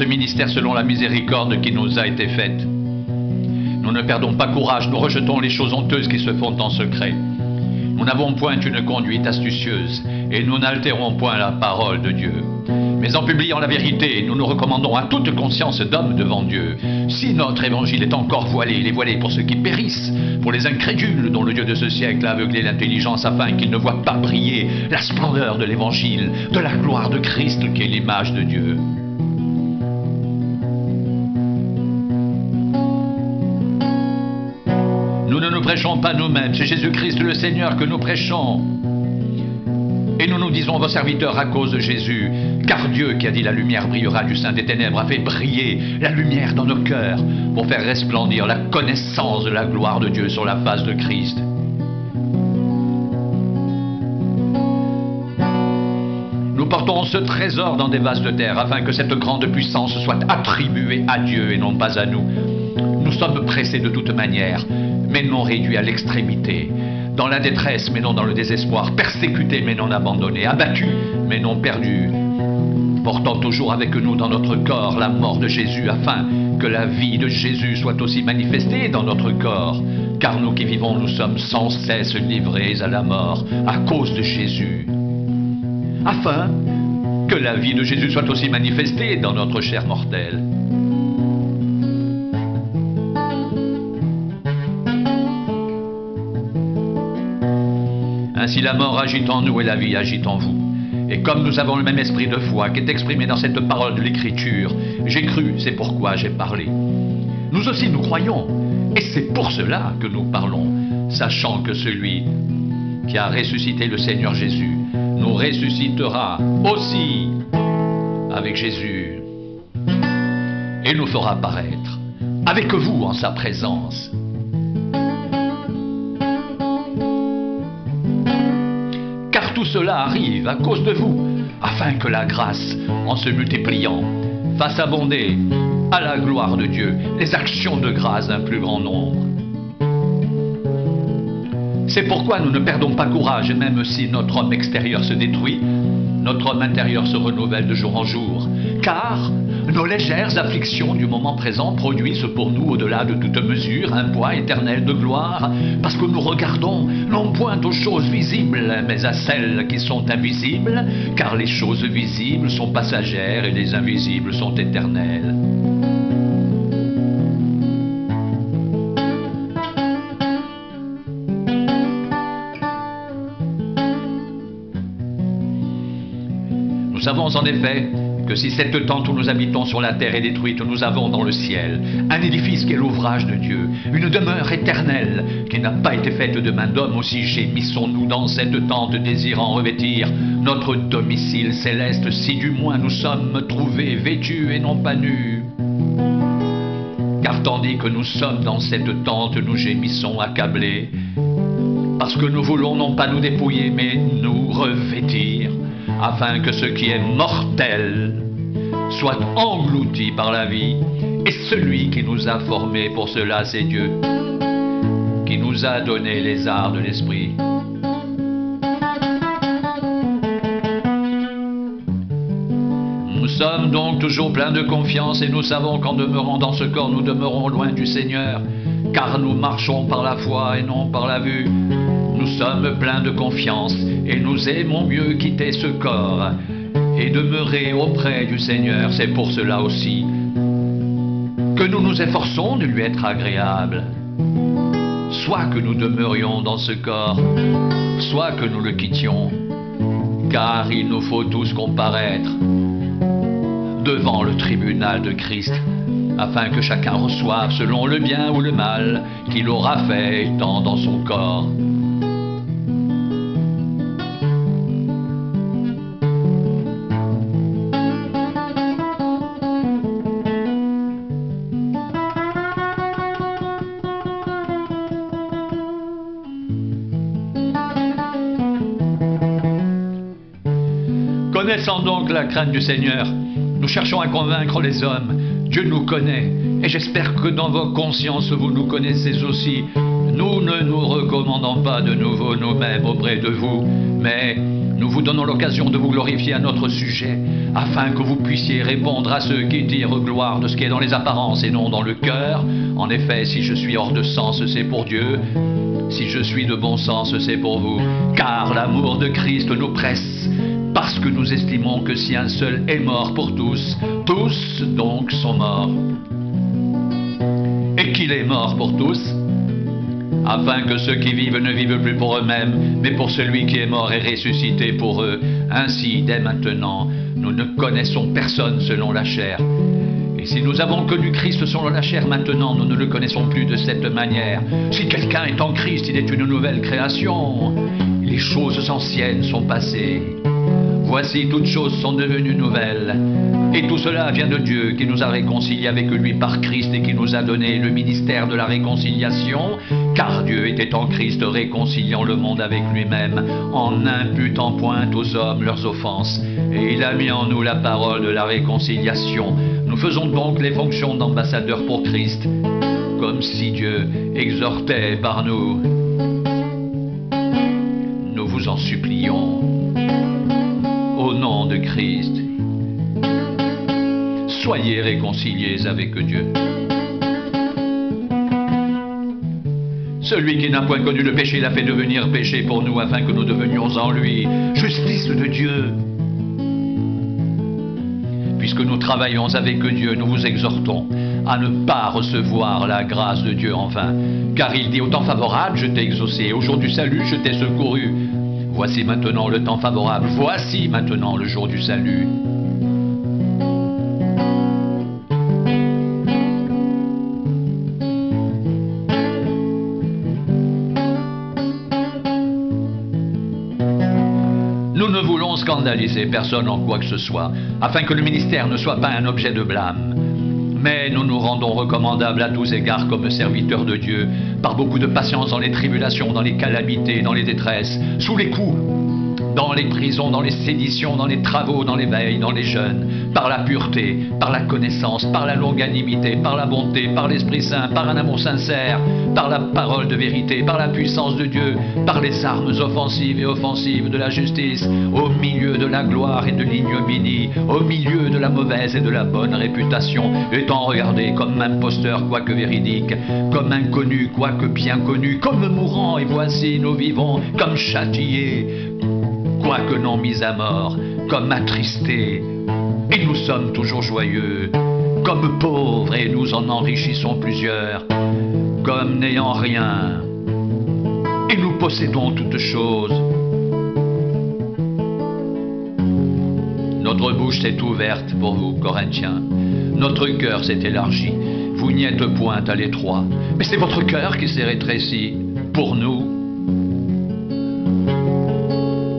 ce ministère selon la miséricorde qui nous a été faite. Nous ne perdons pas courage, nous rejetons les choses honteuses qui se font en secret. Nous n'avons point une conduite astucieuse et nous n'altérons point la parole de Dieu. Mais en publiant la vérité, nous nous recommandons à toute conscience d'homme devant Dieu. Si notre évangile est encore voilé, il est voilé pour ceux qui périssent, pour les incrédules dont le Dieu de ce siècle a aveuglé l'intelligence afin qu'ils ne voient pas briller la splendeur de l'évangile, de la gloire de Christ qui est l'image de Dieu. Nous ne nous prêchons pas nous-mêmes, c'est Jésus-Christ le Seigneur que nous prêchons. Et nous nous disons vos serviteurs à cause de Jésus, car Dieu qui a dit la lumière brillera du sein des ténèbres a fait briller la lumière dans nos cœurs pour faire resplendir la connaissance de la gloire de Dieu sur la face de Christ. Nous portons ce trésor dans des vases de terre afin que cette grande puissance soit attribuée à Dieu et non pas à nous. Nous sommes pressés de toute manière, mais non réduits à l'extrémité. Dans la détresse, mais non dans le désespoir, persécutés, mais non abandonnés, abattus, mais non perdus, portant toujours avec nous dans notre corps la mort de Jésus, afin que la vie de Jésus soit aussi manifestée dans notre corps. Car nous qui vivons, nous sommes sans cesse livrés à la mort à cause de Jésus, afin que la vie de Jésus soit aussi manifestée dans notre chair mortelle. Ainsi la mort agit en nous et la vie agit en vous. Et comme nous avons le même esprit de foi qui est exprimé dans cette parole de l'Écriture, j'ai cru, c'est pourquoi j'ai parlé. Nous aussi nous croyons, et c'est pour cela que nous parlons, sachant que celui qui a ressuscité le Seigneur Jésus nous ressuscitera aussi avec Jésus et nous fera paraître avec vous en sa présence. Tout cela arrive à cause de vous, afin que la grâce, en se multipliant, fasse abonder à la gloire de Dieu les actions de grâce d'un plus grand nombre. C'est pourquoi nous ne perdons pas courage, même si notre homme extérieur se détruit, notre homme intérieur se renouvelle de jour en jour, car nos légères afflictions du moment présent produisent pour nous, au-delà de toute mesure, un poids éternel de gloire, parce que nous regardons non point aux choses visibles, mais à celles qui sont invisibles, car les choses visibles sont passagères et les invisibles sont éternelles. Nous savons en effet que si cette tente où nous habitons sur la terre est détruite, nous avons dans le ciel un édifice qui est l'ouvrage de Dieu, une demeure éternelle qui n'a pas été faite de main d'homme. Aussi gémissons-nous dans cette tente, désirant revêtir notre domicile céleste, si du moins nous sommes trouvés vêtus et non pas nus. Car tandis que nous sommes dans cette tente, nous gémissons accablés, parce que nous voulons non pas nous dépouiller, mais nous revêtir, afin que ce qui est mortel soit englouti par la vie. Et celui qui nous a formés pour cela, c'est Dieu, qui nous a donné les arts de l'esprit. Nous sommes donc toujours pleins de confiance et nous savons qu'en demeurant dans ce corps, nous demeurons loin du Seigneur, car nous marchons par la foi et non par la vue. Nous sommes pleins de confiance et nous aimons mieux quitter ce corps et demeurer auprès du Seigneur. C'est pour cela aussi que nous nous efforçons de lui être agréables, soit que nous demeurions dans ce corps, soit que nous le quittions, car il nous faut tous comparaître devant le tribunal de Christ, afin que chacun reçoive selon le bien ou le mal qu'il aura fait étant dans son corps. Connaissant donc la crainte du Seigneur, nous cherchons à convaincre les hommes. Dieu nous connaît, et j'espère que dans vos consciences vous nous connaissez aussi, Nous ne nous recommandons pas de nouveau nous-mêmes auprès de vous, mais nous vous donnons l'occasion de vous glorifier à notre sujet, afin que vous puissiez répondre à ceux qui tirent gloire de ce qui est dans les apparences et non dans le cœur. En effet, si je suis hors de sens, c'est pour Dieu. Si je suis de bon sens, c'est pour vous. Car l'amour de Christ nous presse, parce que nous estimons que si un seul est mort pour tous, tous donc sont morts. Et qu'il est mort pour tous, afin que ceux qui vivent ne vivent plus pour eux-mêmes, mais pour celui qui est mort et ressuscité pour eux. Ainsi, dès maintenant, nous ne connaissons personne selon la chair. Et si nous avons connu Christ selon la chair, maintenant, nous ne le connaissons plus de cette manière. Si quelqu'un est en Christ, il est une nouvelle création. Les choses anciennes sont passées. Voici, toutes choses sont devenues nouvelles. Et tout cela vient de Dieu qui nous a réconciliés avec lui par Christ et qui nous a donné le ministère de la réconciliation, car Dieu était en Christ réconciliant le monde avec lui-même, en n'imputant point aux hommes leurs offenses. Et il a mis en nous la parole de la réconciliation. Nous faisons donc les fonctions d'ambassadeurs pour Christ, comme si Dieu exhortait par nous. Nous vous en supplions, au nom de Christ. Soyez réconciliés avec Dieu. Celui qui n'a point connu le péché l'a fait devenir péché pour nous, afin que nous devenions en lui justice de Dieu. Puisque nous travaillons avec Dieu, nous vous exhortons à ne pas recevoir la grâce de Dieu en vain. Car il dit: au temps favorable, je t'ai exaucé, au jour du salut, je t'ai secouru. Voici maintenant le temps favorable, voici maintenant le jour du salut. Nous ne voulons scandaliser personne en quoi que ce soit, afin que le ministère ne soit pas un objet de blâme. Mais nous nous rendons recommandables à tous égards comme serviteurs de Dieu, par beaucoup de patience dans les tribulations, dans les calamités, dans les détresses, sous les coups, dans les prisons, dans les séditions, dans les travaux, dans les veilles, dans les jeûnes, par la pureté, par la connaissance, par la longanimité, par la bonté, par l'Esprit Saint, par un amour sincère, par la parole de vérité, par la puissance de Dieu, par les armes offensives et offensives de la justice, au milieu de la gloire et de l'ignominie, au milieu de la mauvaise et de la bonne réputation, étant regardé comme imposteur quoique véridique, comme inconnu quoique bien connu, comme mourant et voici nous vivons, comme châtiés, quoique non mis à mort, comme attristés, et nous sommes toujours joyeux, comme pauvres et nous en enrichissons plusieurs, comme n'ayant rien, et nous possédons toutes choses. Notre bouche s'est ouverte pour vous, Corinthiens, notre cœur s'est élargi, vous n'y êtes point à l'étroit, mais c'est votre cœur qui s'est rétréci pour nous.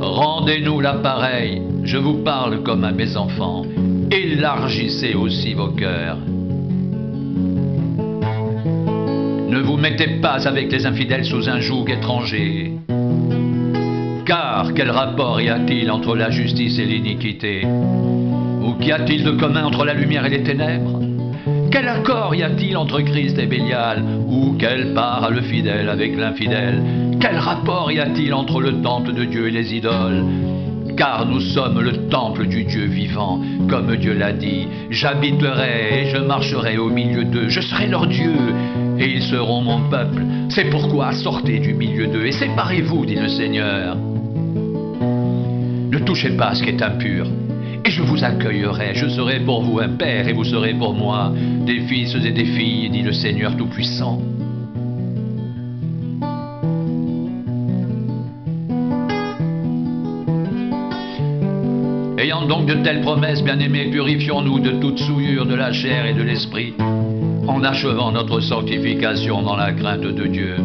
Rendez-nous l'appareil, je vous parle comme à mes enfants. Élargissez aussi vos cœurs. Ne vous mettez pas avec les infidèles sous un joug étranger. Car quel rapport y a-t-il entre la justice et l'iniquité? Ou qu'y a-t-il de commun entre la lumière et les ténèbres? Quel accord y a-t-il entre Christ et Bélial? Ou quelle part a le fidèle avec l'infidèle? Quel rapport y a-t-il entre le temple de Dieu et les idoles? Car nous sommes le temple du Dieu vivant, comme Dieu l'a dit. J'habiterai et je marcherai au milieu d'eux, je serai leur Dieu, et ils seront mon peuple. C'est pourquoi sortez du milieu d'eux et séparez-vous, dit le Seigneur. Ne touchez pas à ce qui est impur, et je vous accueillerai. Je serai pour vous un père, et vous serez pour moi des fils et des filles, dit le Seigneur Tout-Puissant. Ayant donc de telles promesses, bien-aimés, purifions-nous de toute souillure de la chair et de l'esprit, en achevant notre sanctification dans la crainte de Dieu.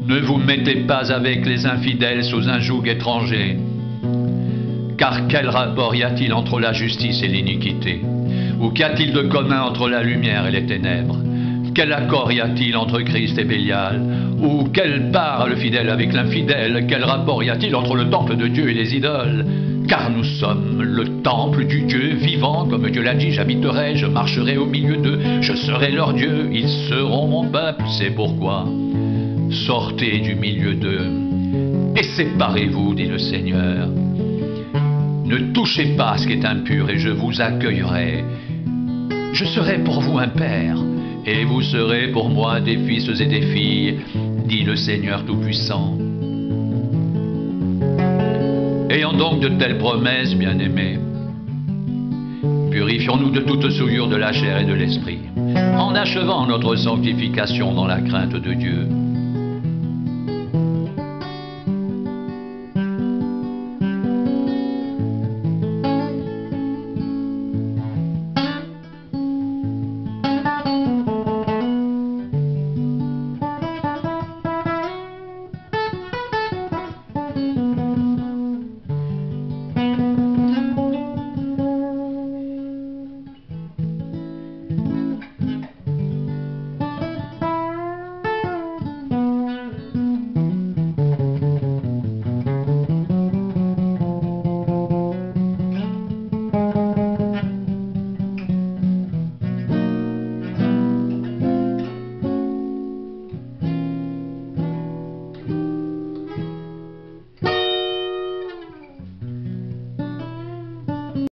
Ne vous mettez pas avec les infidèles sous un joug étranger. Car quel rapport y a-t-il entre la justice et l'iniquité? Ou qu'y a-t-il de commun entre la lumière et les ténèbres? Quel accord y a-t-il entre Christ et Bélial? Ou quelle part a le fidèle avec l'infidèle? Quel rapport y a-t-il entre le temple de Dieu et les idoles? Car nous sommes le temple du Dieu vivant, comme Dieu l'a dit, j'habiterai, je marcherai au milieu d'eux, je serai leur Dieu, ils seront mon peuple, c'est pourquoi sortez du milieu d'eux et séparez-vous, dit le Seigneur. Ne touchez pas à ce qui est impur et je vous accueillerai. Je serai pour vous un père et vous serez pour moi des fils et des filles, dit le Seigneur Tout-Puissant. Ayant donc de telles promesses, bien-aimés, purifions-nous de toute souillure de la chair et de l'esprit, en achevant notre sanctification dans la crainte de Dieu.